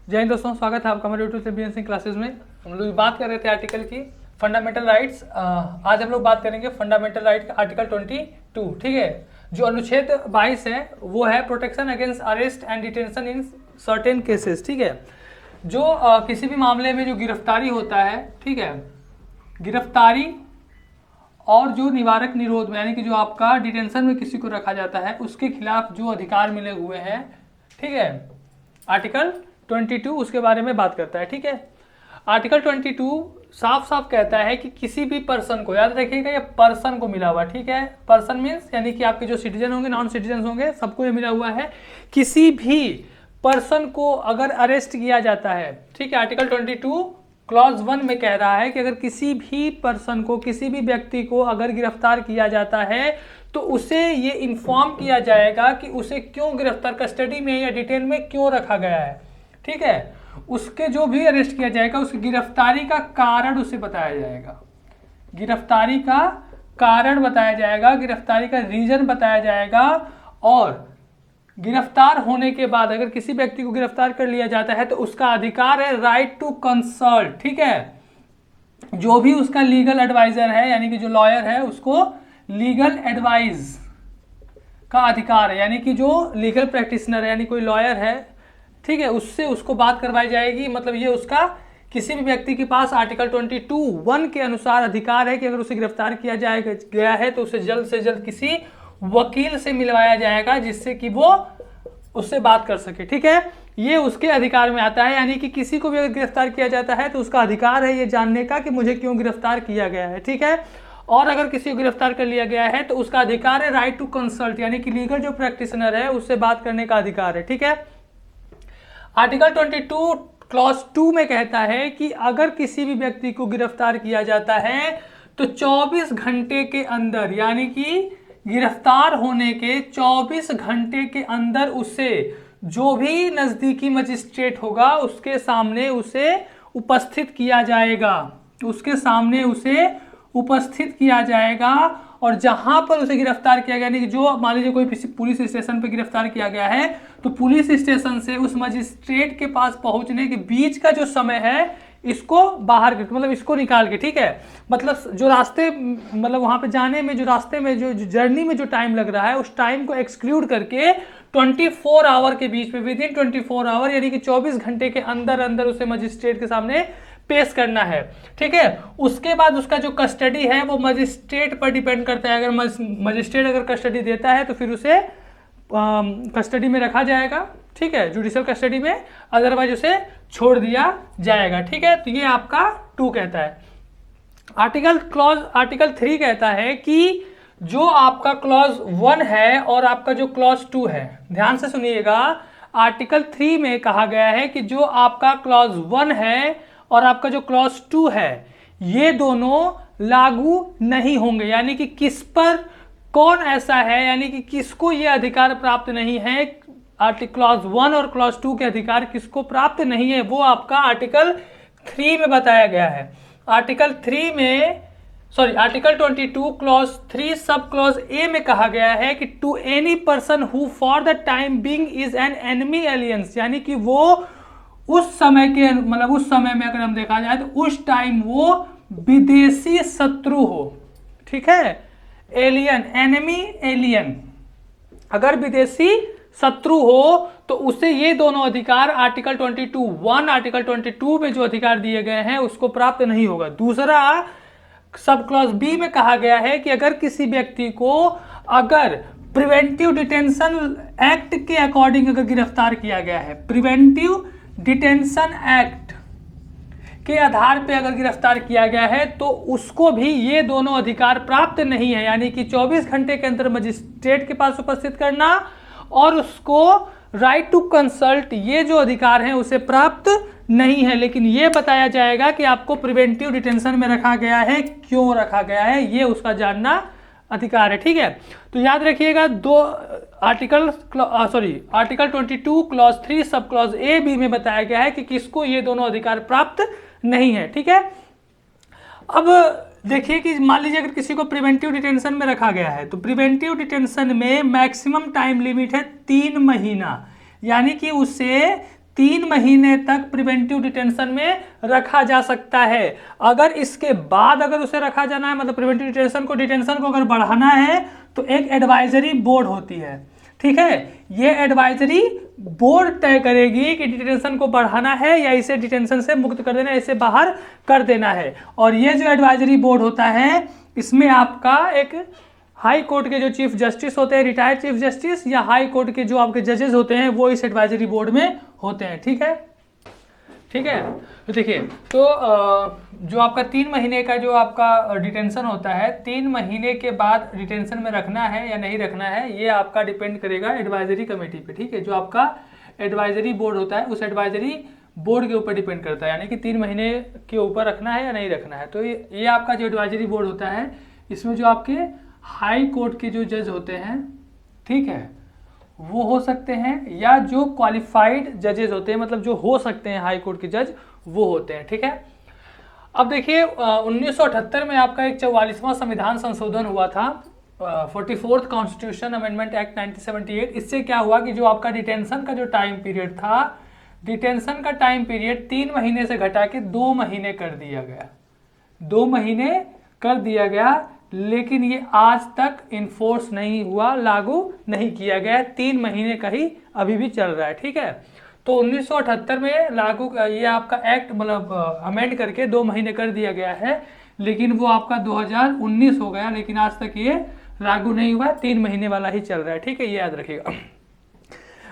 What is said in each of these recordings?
जय हिंद दोस्तों, स्वागत है आपका हमारे यूट्यूब से बीएन सिंह क्लासेस में। हम लोग बात कर रहे थे आर्टिकल की फंडामेंटल राइट्स। आज हम लोग बात करेंगे फंडामेंटल राइट का आर्टिकल 22। ठीक है, जो अनुच्छेद 22 है वो है protection against arrest and detention in certain cases. ठीक है, जो किसी भी मामले में जो गिरफ्तारी होता है, ठीक है, गिरफ्तारी और जो निवारक निरोध में यानी कि जो आपका डिटेंशन में किसी को रखा जाता है उसके खिलाफ जो अधिकार मिले हुए हैं, ठीक है, आर्टिकल 22 उसके बारे में बात करता है। ठीक है, आर्टिकल 22 साफ साफ कहता है कि किसी भी पर्सन को, याद रखिएगा ये पर्सन को मिला हुआ, ठीक है, पर्सन मीन्स यानी कि आपके जो सिटीजन होंगे, नॉन सिटीजन होंगे, सबको ये मिला हुआ है। किसी भी पर्सन को अगर अरेस्ट किया जाता है, ठीक है, आर्टिकल 22 क्लॉज 1 में कह रहा है कि अगर किसी भी पर्सन को, किसी भी व्यक्ति को अगर गिरफ्तार किया जाता है तो उसे ये इन्फॉर्म किया जाएगा कि उसे क्यों गिरफ्तार, कस्टडी में या डिटेन में क्यों रखा गया है। ठीक है, उसके जो भी अरेस्ट किया जाएगा उसकी गिरफ्तारी का कारण उसे बताया जाएगा, गिरफ्तारी का कारण बताया जाएगा, गिरफ्तारी का रीजन बताया जाएगा। और गिरफ्तार होने के बाद अगर किसी व्यक्ति को गिरफ्तार कर लिया जाता है तो उसका अधिकार है राइट टू कंसल्ट। ठीक है, जो भी उसका लीगल एडवाइजर है यानी कि जो लॉयर है उसको लीगल एडवाइस का अधिकार है, यानी कि जो लीगल प्रैक्टिशनर है यानी कोई लॉयर है, ठीक है, उससे उसको बात करवाई जाएगी। मतलब ये उसका किसी भी व्यक्ति के पास आर्टिकल 22(1) के अनुसार अधिकार है कि अगर उसे गिरफ्तार किया गया है तो उसे जल्द से जल्द किसी वकील से मिलवाया जाएगा जिससे कि वो उससे बात कर सके। ठीक है, ये उसके अधिकार में आता है, यानी कि किसी को भी अगर गिरफ्तार किया जाता है तो उसका अधिकार है ये जानने का कि मुझे क्यों गिरफ्तार किया गया है। ठीक है, और अगर किसी को गिरफ्तार कर लिया गया है तो उसका अधिकार है राइट टू कंसल्ट, यानी कि लीगल जो प्रैक्टिशनर है उससे बात करने का अधिकार है। ठीक है, आर्टिकल 22 क्लॉज 2 में कहता है कि अगर किसी भी व्यक्ति को गिरफ्तार किया जाता है तो 24 घंटे के अंदर, यानी कि गिरफ्तार होने के 24 घंटे के अंदर उसे जो भी नजदीकी मजिस्ट्रेट होगा उसके सामने उसे उपस्थित किया जाएगा, उसके सामने उसे उपस्थित किया जाएगा। और जहां पर उसे गिरफ्तार किया गया, यानी कि जो मान लीजिए कोई पुलिस स्टेशन पर गिरफ्तार किया गया है तो पुलिस स्टेशन से उस मजिस्ट्रेट के पास पहुंचने के बीच का जो समय है इसको बाहर, मतलब इसको निकाल के, ठीक है, मतलब जो रास्ते, मतलब वहां पे जाने में जो रास्ते में जो जर्नी में जो टाइम लग रहा है उस टाइम को एक्सक्लूड करके 24 आवर के बीच में, विद इन 24 आवर यानी कि 24 घंटे के अंदर अंदर उसे मजिस्ट्रेट के सामने पेश करना है। ठीक है, उसके बाद उसका जो कस्टडी है वो मजिस्ट्रेट पर डिपेंड करता है। अगर मजिस्ट्रेट अगर कस्टडी देता है तो फिर उसे कस्टडी में रखा जाएगा, ठीक है, जुडिशियल कस्टडी में, अदरवाइज उसे छोड़ दिया जाएगा। ठीक है, तो ये आपका 2 कहता है। आर्टिकल 3 कहता है कि जो आपका क्लॉज 1 है और आपका जो क्लॉज 2 है, ध्यान से सुनिएगा, आर्टिकल 3 में कहा गया है कि जो आपका क्लॉज 1 है और आपका जो क्लॉज 2 है ये दोनों लागू नहीं होंगे, यानी कि किस पर कौन ऐसा है, यानी कि किसको ये अधिकार प्राप्त नहीं है, क्लॉज 1 और क्लॉज 2 के अधिकार किसको प्राप्त नहीं है वो आपका आर्टिकल 3 में बताया गया है। Article 22 clause 3 sub clause A में कहा गया है कि to any person who for the time being is an enemy aliens, यानी कि वो उस समय के, मतलब उस समय में अगर हम देखा जाए तो उस टाइम वो विदेशी शत्रु हो। ठीक है, एलियन, एनिमी एलियन, अगर विदेशी शत्रु हो तो उसे ये दोनों अधिकार आर्टिकल 22(1) आर्टिकल 22 में जो अधिकार दिए गए हैं उसको प्राप्त नहीं होगा। दूसरा, सब क्लॉज बी में कहा गया है कि अगर किसी व्यक्ति को अगर प्रिवेंटिव डिटेंशन एक्ट के अकॉर्डिंग अगर गिरफ्तार किया गया है, प्रिवेंटिव डिटेंशन एक्ट के आधार पे अगर गिरफ्तार किया गया है तो उसको भी ये दोनों अधिकार प्राप्त नहीं है, यानी कि 24 घंटे के अंदर मजिस्ट्रेट के पास उपस्थित करना और उसको राइट टू कंसल्ट, ये जो अधिकार हैं उसे प्राप्त नहीं है। लेकिन ये बताया जाएगा कि आपको प्रिवेंटिव डिटेंशन में रखा गया है, क्यों रखा गया है, ये उसका जानना अधिकार है। ठीक है, तो याद रखिएगा article 22 clause 3 sub clause A B में बताया गया है कि किसको ये दोनों अधिकार प्राप्त नहीं है। ठीक है, अब देखिए कि मान लीजिए अगर किसी को प्रिवेंटिव डिटेंशन में रखा गया है तो प्रिवेंटिव डिटेंशन में मैक्सिमम टाइम लिमिट है 3 महीना, यानी कि उसे 3 महीने तक प्रिवेंटिव डिटेंशन में रखा जा सकता है। अगर इसके बाद अगर उसे रखा जाना है, मतलब प्रिवेंटिव डिटेंशन को अगर बढ़ाना है तो एक एडवाइजरी बोर्ड होती है, ठीक है। ये एडवाइजरी बोर्ड तय करेगी कि डिटेंशन को बढ़ाना है या इसे डिटेंशन से मुक्त कर देना है, इसे बाहर कर देना है। और ये जो एडवाइजरी बोर्ड होता है, इसमें आपका एक हाई कोर्ट के जो चीफ जस्टिस होते हैं, रिटायर्ड चीफ जस्टिस, या हाई कोर्ट के जो आपके जजेस होते हैं, वो इस एडवाइजरी बोर्ड में होते हैं, ठीक है। ठीक है, तो देखिए, तो जो आपका 3 महीने का जो आपका डिटेंशन होता है, 3 महीने के बाद डिटेंशन में रखना है या नहीं रखना है, ये आपका डिपेंड करेगा एडवाइजरी कमेटी पे, ठीक है। जो आपका एडवाइजरी बोर्ड होता है, उस एडवाइजरी बोर्ड के ऊपर डिपेंड करता है, यानी कि 3 महीने के ऊपर रखना है या नहीं रखना है। तो ये आपका जो एडवाइजरी बोर्ड होता है, इसमें जो आपके हाई कोर्ट के जो जज होते हैं, ठीक है, वो हो सकते हैं, या जो क्वालिफाइड जजेस होते हैं, मतलब जो हो सकते हैं हाई कोर्ट के जज, वो होते हैं, ठीक है। अब देखिए 1978 में आपका एक 44वां संविधान संशोधन हुआ था, 44th कॉन्स्टिट्यूशन अमेंडमेंट एक्ट 1978। इससे क्या हुआ कि जो आपका डिटेंशन का जो टाइम पीरियड था, डिटेंशन का टाइम पीरियड 3 महीने से घटा के 2 महीने कर दिया गया, 2 महीने कर दिया गया। लेकिन ये आज तक इन्फोर्स नहीं हुआ, लागू नहीं किया गया, 3 महीने का ही अभी भी चल रहा है, ठीक है। तो 1978 में लागू ये आपका एक्ट मतलब अमेंड करके 2 महीने कर दिया गया है, लेकिन वो आपका 2019 हो गया, लेकिन आज तक ये लागू नहीं हुआ, 3 महीने वाला ही चल रहा है, ठीक है, ये याद रखिएगा।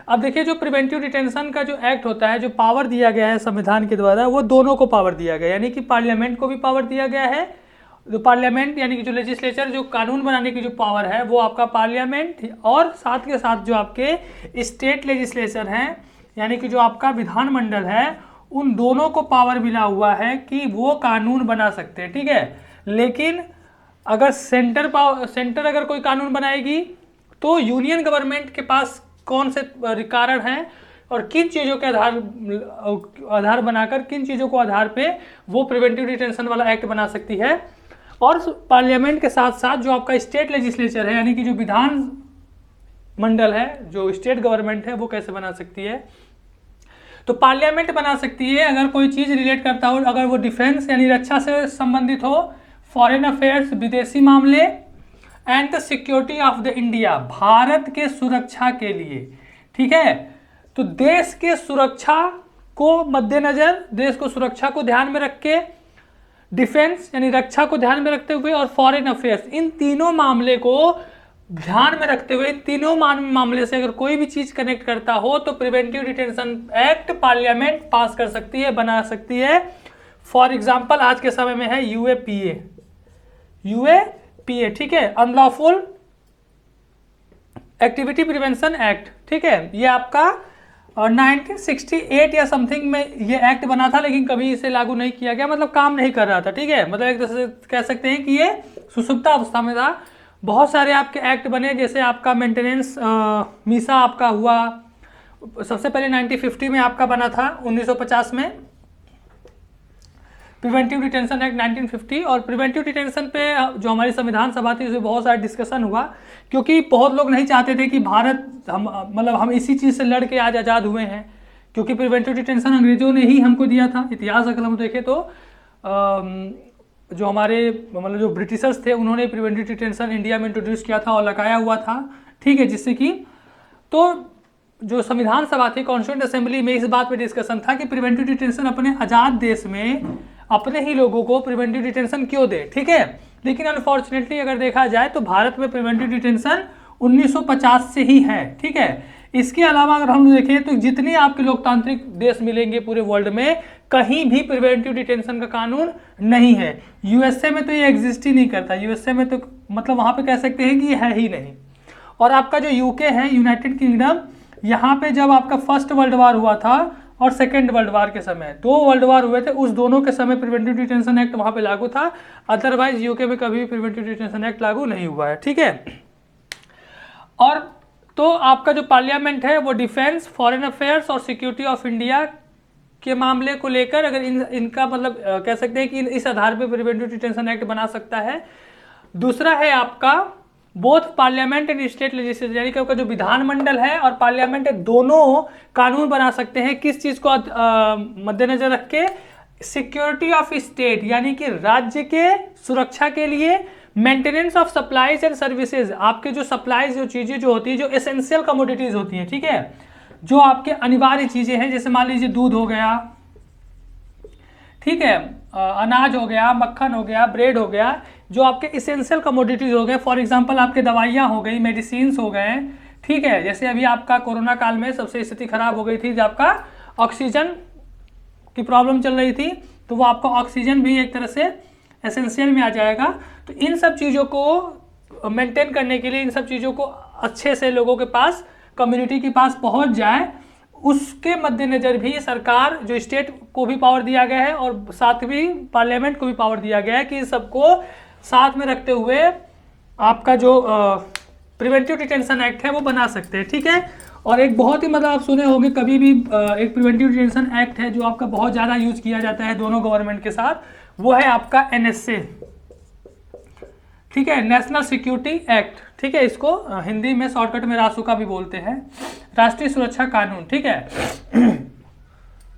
अब देखिए, जो प्रिवेंटिव डिटेंशन का जो एक्ट होता है, जो पावर दिया गया है संविधान के द्वारा, वो दोनों को पावर दिया गया, यानी कि पार्लियामेंट को भी पावर दिया गया है। जो पार्लियामेंट यानी कि जो लेजिस्लेचर, जो कानून बनाने की जो पावर है, वो आपका पार्लियामेंट, और साथ के साथ जो आपके स्टेट लेजिस्लेचर हैं, यानी कि जो आपका विधानमंडल है, उन दोनों को पावर मिला हुआ है कि वो कानून बना सकते हैं, ठीक है। लेकिन अगर सेंटर अगर कोई कानून बनाएगी, तो यूनियन गवर्नमेंट के पास कौन से कारण हैं और किन चीज़ों के आधार बनाकर, किन चीज़ों को आधार पे वो प्रिवेंटिव डिटेंशन वाला एक्ट बना सकती है। और पार्लियामेंट के साथ साथ जो आपका स्टेट लेजिस्लेचर है, यानी कि जो विधान मंडल है, जो स्टेट गवर्नमेंट है, वो कैसे बना सकती है। तो पार्लियामेंट बना सकती है अगर कोई चीज़ रिलेट करता हो, अगर वो डिफेंस यानी रक्षा से संबंधित हो, फॉरेन अफेयर्स विदेशी मामले, and the security of the India, Bharat के सुरक्षा के लिए, ठीक है। तो देश के सुरक्षा को मद्देनजर, देश को सुरक्षा को ध्यान में रख के, डिफेंस यानी रक्षा को ध्यान में रखते हुए, और फॉरेन अफेयर्स, इन तीनों मामले को ध्यान में रखते हुए, तीनों मामले से अगर कोई भी चीज कनेक्ट करता हो, तो प्रिवेंटिव डिटेंशन एक्ट पार्लियामेंट पास कर सकती है, बना सकती है। फॉर एग्जांपल आज के समय में है यूएपीए, ठीक है, अनलॉफुल एक्टिविटी प्रिवेंशन एक्ट, ठीक है। ये आपका 1968 या समथिंग में ये एक्ट बना था, लेकिन कभी इसे लागू नहीं किया गया, मतलब काम नहीं कर रहा था, ठीक है। मतलब एक तरह से कह सकते हैं कि ये सुसुप्त अवस्था में था। बहुत सारे आपके एक्ट बने, जैसे आपका मेंटेनेंस मीसा आपका हुआ, सबसे पहले 1950 में आपका बना था, 1950 में प्रिवेंटिव डिटेंशन एक्ट 1950। और प्रिवेंटिव डिटेंशन पे जो हमारी संविधान सभा थी, उसमें बहुत सारा डिस्कशन हुआ, क्योंकि बहुत लोग नहीं चाहते थे कि भारत हम इसी चीज़ से लड़ के आज आज़ाद हुए हैं, क्योंकि प्रिवेंटिव डिटेंशन अंग्रेजों ने ही हमको दिया था। इतिहास अगर हम देखें तो जो हमारे मतलब जो ब्रिटिशर्स थे, उन्होंने प्रिवेंटिव डिटेंशन इंडिया में इंट्रोड्यूस किया था और लगाया हुआ था, ठीक है। जिससे कि तो जो संविधान सभा थी, कॉन्स्टिट्यूएंट असेंबली में इस बात पे डिस्कशन था कि प्रिवेंटिव डिटेंशन अपने आज़ाद देश में अपने ही लोगों को प्रिवेंटिव डिटेंशन क्यों दे, ठीक है। लेकिन अनफॉर्चुनेटली अगर देखा जाए तो भारत में प्रिवेंटिव डिटेंशन 1950 से ही है, ठीक है। इसके अलावा अगर हम देखें तो जितने आपके लोकतांत्रिक देश मिलेंगे पूरे वर्ल्ड में, कहीं भी प्रिवेंटिव डिटेंशन का कानून नहीं है। यूएसए में तो ये एग्जिस्ट ही नहीं करता, यूएसए में तो मतलब वहाँ पे कह सकते हैं कि ये है ही नहीं। और आपका जो यूके है, यूनाइटेड किंगडम, यहाँ पे जब आपका फर्स्ट वर्ल्ड वार हुआ था और सेकेंड वर्ल्ड वार के समय, 2 वर्ल्ड वार हुए थे, उस दोनों के समय प्रिवेंटिव डिटेंशन एक्ट वहाँ पे लागू था। अदरवाइज यूके में कभी भी प्रिवेंटिव डिटेंशन एक्ट लागू नहीं हुआ है, ठीक है। और तो आपका जो पार्लियामेंट है, वो डिफेंस, फॉरेन अफेयर्स और सिक्योरिटी ऑफ इंडिया के मामले को लेकर अगर इनका मतलब कह सकते हैं कि इस आधार पर प्रिवेंटिव डिटेंशन एक्ट बना सकता है। दूसरा है आपका both parliament and state legislature, यानी कि आपका जो विधानमंडल है और पार्लियामेंट है दोनों कानून बना सकते हैं। किस चीज को मद्देनजर रख के? सिक्योरिटी ऑफ स्टेट, यानी कि राज्य के सुरक्षा के लिए, maintenance of supplies and services, आपके जो सप्लाईज जो चीजें जो होती है, जो एसेंशियल कमोडिटीज होती हैं, ठीक है, जो आपके अनिवार्य चीजें हैं, जैसे मान लीजिए दूध हो गया, ठीक है, अनाज हो गया, मक्खन हो गया, ब्रेड हो गया, जो आपके इसेंशियल कमोडिटीज हो गए, फॉर एग्जांपल आपके दवाइयाँ हो गई, मेडिसिन्स हो गए, ठीक है, जैसे अभी आपका कोरोना काल में सबसे स्थिति खराब हो गई थी, जब आपका ऑक्सीजन की प्रॉब्लम चल रही थी, तो वो आपका ऑक्सीजन भी एक तरह से एसेंशियल में आ जाएगा। तो इन सब चीज़ों को मेंटेन करने के लिए, इन सब चीज़ों को अच्छे से लोगों के पास, कम्युनिटी के पास पहुंच जाए, उसके मद्देनजर भी सरकार जो स्टेट को भी पावर दिया गया है और साथ भी पार्लियामेंट को भी पावर दिया गया है कि सबको साथ में रखते हुए आपका जो प्रिवेंटिव डिटेंशन एक्ट है वो बना सकते हैं, ठीक है। और एक बहुत ही मतलब आप सुने होंगे कभी भी, एक प्रिवेंटिव डिटेंशन एक्ट है जो आपका बहुत ज़्यादा यूज किया जाता है दोनों गवर्नमेंट के साथ, वो है आपका NSA, ठीक है, नेशनल सिक्योरिटी एक्ट, ठीक है, इसको हिंदी में शॉर्टकट में रासुका भी बोलते हैं, राष्ट्रीय सुरक्षा कानून, ठीक है।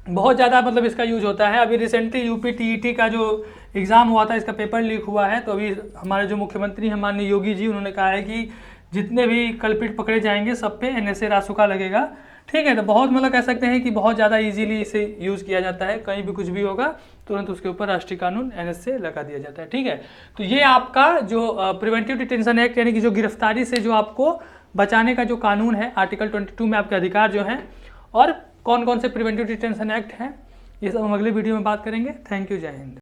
बहुत ज़्यादा मतलब इसका यूज होता है। अभी रिसेंटली यूपी TET का जो एग्ज़ाम हुआ था, इसका पेपर लीक हुआ है, तो अभी हमारे जो मुख्यमंत्री हैं माननीय योगी जी, उन्होंने कहा है कि जितने भी कल्पित पकड़े जाएंगे सब पे NSA रासुका लगेगा, ठीक है। तो बहुत मतलब कह सकते हैं कि बहुत ज़्यादा इजीली इसे यूज़ किया जाता है, कहीं भी कुछ भी होगा तुरंत उसके ऊपर राष्ट्रीय कानून NSA लगा दिया जाता है, ठीक है। तो ये आपका जो प्रिवेंटिव डिटेंशन एक्ट, यानी कि जो गिरफ्तारी से जो आपको बचाने का जो कानून है, आर्टिकल 22 में आपके अधिकार जो हैं, और कौन कौन से प्रिवेंटिव डिटेंशन एक्ट हैं, ये सब हम अगले वीडियो में बात करेंगे। थैंक यू, जय हिंद।